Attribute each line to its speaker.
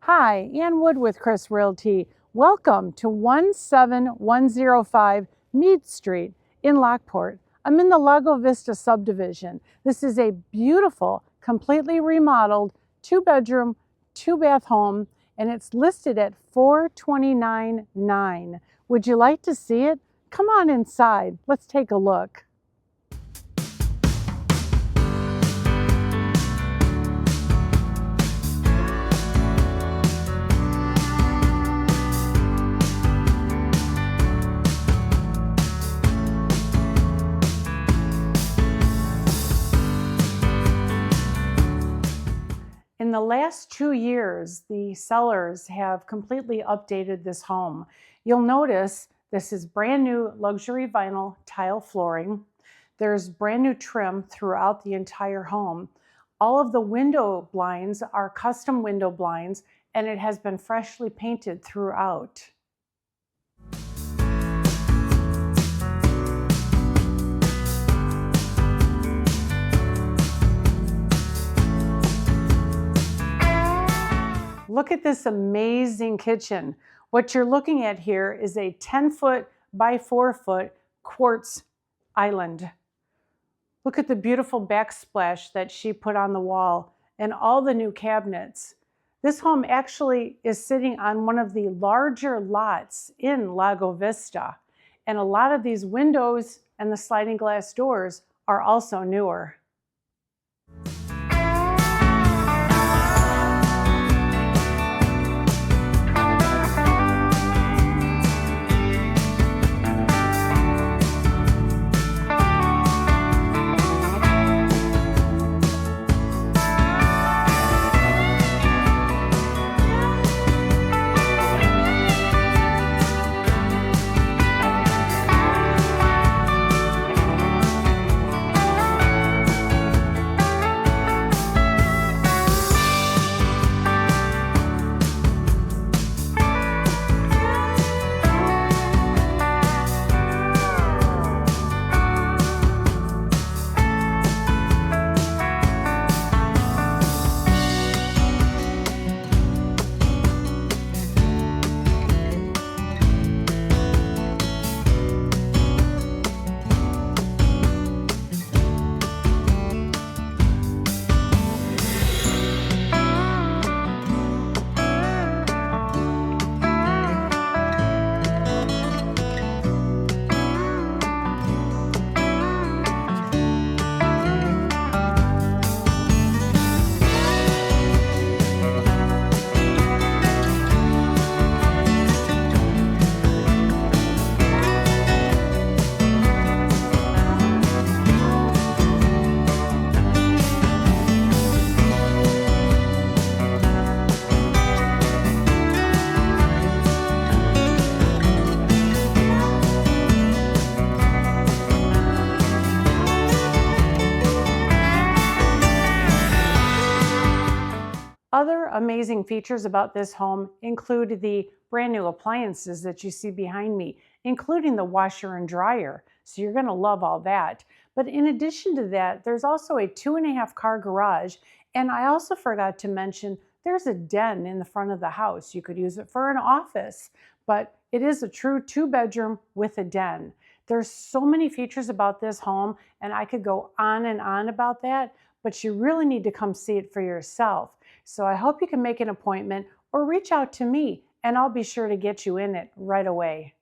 Speaker 1: Hi, Ann Wood with Chris Realty. Welcome to 17105 Mead Street in Lockport. I'm in the Lago Vista subdivision. This is a beautiful, completely remodeled 2-bedroom, 2-bath home, and it's listed at $429,900. Would you like to see it? Come on inside. Let's take a look. In the last 2 years, the sellers have completely updated this home. You'll notice this is brand new luxury vinyl tile flooring. There's brand new trim throughout the entire home. All of the window blinds are custom window blinds, and it has been freshly painted throughout. Look at this amazing kitchen. What you're looking at here is a 10-foot by 4-foot quartz island. Look at the beautiful backsplash that she put on the wall and all the new cabinets. This home actually is sitting on one of the larger lots in Lago Vista, and a lot of these windows and the sliding glass doors are also newer. Other amazing features about this home include the brand new appliances that you see behind me, including the washer and dryer. So you're going to love all that. But in addition to that, there's also a 2.5 car garage. And I also forgot to mention there's a den in the front of the house. You could use it for an office, but it is a true 2-bedroom with a den. There's so many features about this home, and I could go on and on about that, but you really need to come see it for yourself. So I hope you can make an appointment or reach out to me, and I'll be sure to get you in it right away.